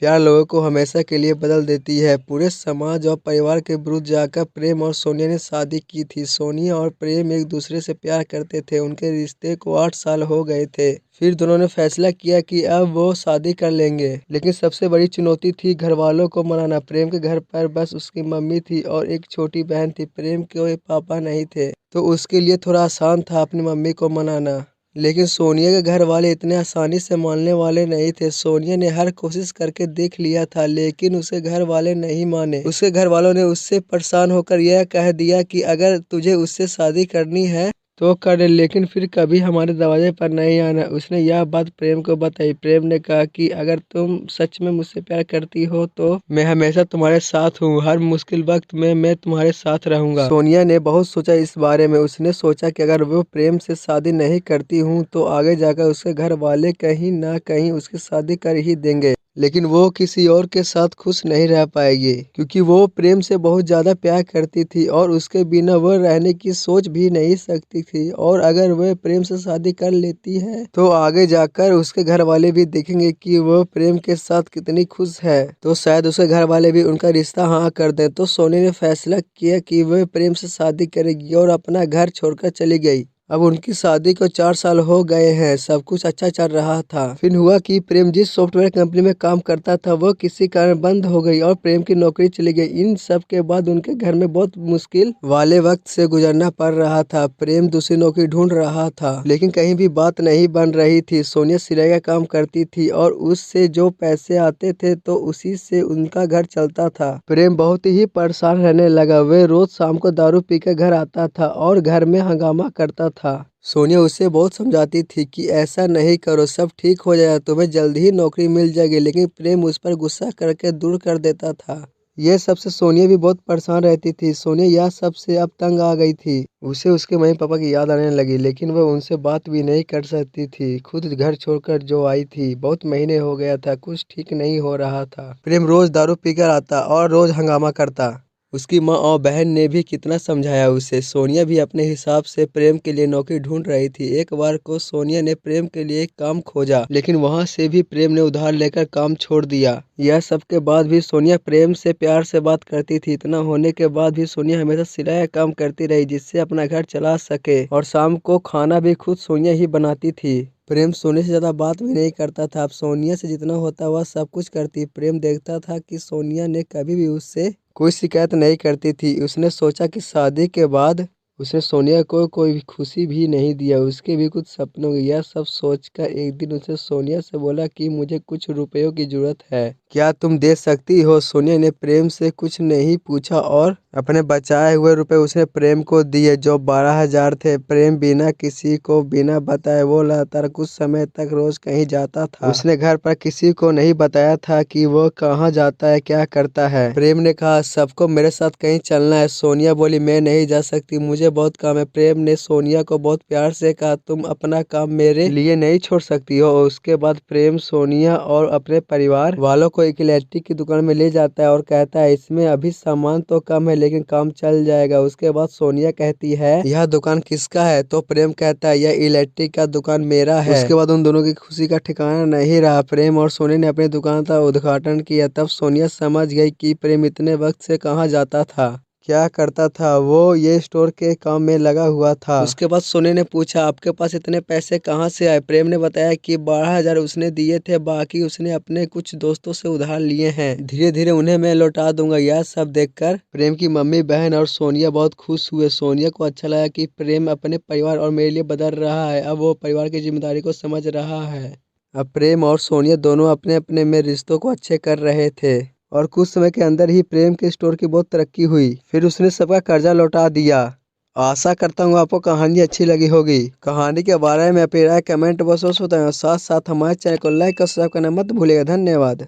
प्यार लोगों को हमेशा के लिए बदल देती है। पूरे समाज और परिवार के विरुद्ध जाकर प्रेम और सोनिया ने शादी की थी। सोनिया और प्रेम एक दूसरे से प्यार करते थे। उनके रिश्ते को 8 साल हो गए थे। फिर दोनों ने फैसला किया कि अब वो शादी कर लेंगे, लेकिन सबसे बड़ी चुनौती थी घर वालों को मनाना। प्रेम के घर पर बस उसकी मम्मी थी और एक छोटी बहन थी। प्रेम के पापा नहीं थे, तो उसके लिए थोड़ा आसान था अपनी मम्मी को मनाना। लेकिन सोनिया के घर वाले इतने आसानी से मानने वाले नहीं थे। सोनिया ने हर कोशिश करके देख लिया था, लेकिन उसके घर वाले नहीं माने। उसके घर वालों ने उससे परेशान होकर यह कह दिया कि अगर तुझे उससे शादी करनी है तो कर ले, लेकिन फिर कभी हमारे दरवाजे पर नहीं आना। उसने यह बात प्रेम को बताई। प्रेम ने कहा कि अगर तुम सच में मुझसे प्यार करती हो तो मैं हमेशा तुम्हारे साथ हूँ। हर मुश्किल वक्त में मैं तुम्हारे साथ रहूंगा। सोनिया ने बहुत सोचा इस बारे में। उसने सोचा कि अगर वो प्रेम से शादी नहीं करती हूँ तो आगे जाकर उसके घर वाले कहीं ना कहीं उसकी शादी कर ही देंगे, लेकिन वो किसी और के साथ खुश नहीं रह पाएगी, क्योंकि वो प्रेम से बहुत ज़्यादा प्यार करती थी और उसके बिना वह रहने की सोच भी नहीं सकती थी। और अगर वह प्रेम से शादी कर लेती है तो आगे जाकर उसके घर वाले भी देखेंगे कि वह प्रेम के साथ कितनी खुश है, तो शायद उसके घर वाले भी उनका रिश्ता हाँ कर दें। तो सोनी ने फैसला किया कि वह प्रेम से शादी करेगी और अपना घर छोड़कर चली गई। अब उनकी शादी को 4 साल हो गए हैं। सब कुछ अच्छा चल रहा था। फिर हुआ कि प्रेम जिस सॉफ्टवेयर कंपनी में काम करता था वह किसी कारण बंद हो गई और प्रेम की नौकरी चली गई। इन सब के बाद उनके घर में बहुत मुश्किल वाले वक्त से गुजरना पड़ रहा था। प्रेम दूसरी नौकरी ढूंढ रहा था, लेकिन कहीं भी बात नहीं बन रही थी। सोनिया सिलाई का काम करती थी और उससे जो पैसे आते थे तो उसी से उनका घर चलता था। प्रेम बहुत ही परेशान रहने लगा। वह रोज शाम को दारू पीकर घर आता था और घर में हंगामा करता था। सोनिया उसे बहुत समझाती थी कि ऐसा नहीं करो, सब ठीक हो जाएगा, तुम्हें जल्द ही नौकरी मिल जाएगी, लेकिन प्रेम उस पर गुस्सा करके दूर कर देता था। यह सब से सोनिया भी बहुत परेशान रहती थी। सोनिया यह सब से अब तंग आ गई थी। उसे उसके मम्मी पापा की याद आने लगी, लेकिन वह उनसे बात भी नहीं कर सकती थी। खुद घर छोड़कर जो आई थी, बहुत महीने हो गया था, कुछ ठीक नहीं हो रहा था। प्रेम रोज दारू पीकर आता और रोज हंगामा करता। उसकी माँ और बहन ने भी कितना समझाया उसे। सोनिया भी अपने हिसाब से प्रेम के लिए नौकरी ढूंढ रही थी। एक बार को सोनिया ने प्रेम के लिए एक काम खोजा, लेकिन वहां से भी प्रेम ने उधार लेकर काम छोड़ दिया। यह सब के बाद भी सोनिया प्रेम से प्यार से बात करती थी। इतना होने के बाद भी सोनिया हमेशा सिलाई का काम करती रही, जिससे अपना घर चला सके, और शाम को खाना भी खुद सोनिया ही बनाती थी। प्रेम सोनिया से ज्यादा बात भी नहीं करता था। अब सोनिया से जितना होता वह सब कुछ करती। प्रेम देखता था कि सोनिया ने कभी भी उससे कोई शिकायत नहीं करती थी। उसने सोचा कि शादी के बाद उसने सोनिया को कोई खुशी भी नहीं दिया, उसके भी कुछ सपनों की। यह सब सोचकर एक दिन उसने सोनिया से बोला कि मुझे कुछ रुपयों की जरूरत है, क्या तुम दे सकती हो? सोनिया ने प्रेम से कुछ नहीं पूछा और अपने बचाए हुए रुपए उसने प्रेम को दिए, जो 12,000 थे। प्रेम बिना किसी को बिना बताए वो लगातार कुछ समय तक रोज कहीं जाता था। उसने घर पर किसी को नहीं बताया था कि वो कहाँ जाता है, क्या करता है। प्रेम ने कहा सबको मेरे साथ कहीं चलना है। सोनिया बोली मैं नहीं जा सकती, मुझे बहुत काम है। प्रेम ने सोनिया को बहुत प्यार से कहा तुम अपना काम मेरे लिए नहीं छोड़ सकती हो। उसके बाद प्रेम सोनिया और अपने परिवार वालों को एक इलेक्ट्रिक की दुकान में ले जाता है और कहता है इसमें अभी सामान तो कम है लेकिन काम चल जाएगा। उसके बाद सोनिया कहती है यह दुकान किसका है? तो प्रेम कहता है यह इलेक्ट्रिक का दुकान मेरा है। उसके बाद उन दोनों की खुशी का ठिकाना नहीं रहा। प्रेम और सोनिया ने अपनी दुकान का उद्घाटन किया। तब सोनिया समझ गई कि प्रेम इतने वक्त से कहाँ जाता था, क्या करता था। वो ये स्टोर के काम में लगा हुआ था। उसके बाद सोनिया ने पूछा आपके पास इतने पैसे कहाँ से आए? प्रेम ने बताया कि 12,000 उसने दिए थे, बाकी उसने अपने कुछ दोस्तों से उधार लिए हैं, धीरे धीरे उन्हें मैं लौटा दूंगा। यह सब देखकर प्रेम की मम्मी बहन और सोनिया बहुत खुश हुए। सोनिया को अच्छा लगा कि प्रेम अपने परिवार और मेरे लिए बदल रहा है। अब वो परिवार की जिम्मेदारी को समझ रहा है। अब प्रेम और सोनिया दोनों अपने अपने में रिश्तों को अच्छे कर रहे थे और कुछ समय के अंदर ही प्रेम के स्टोर की बहुत तरक्की हुई। फिर उसने सबका कर्जा लौटा दिया। आशा करता हूँ आपको कहानी अच्छी लगी होगी। कहानी के बारे में अपनी राय कमेंट बॉक्स में बताएं और साथ साथ हमारे चैनल को लाइक और सब्सक्राइब करना मत भूलिएगा। धन्यवाद।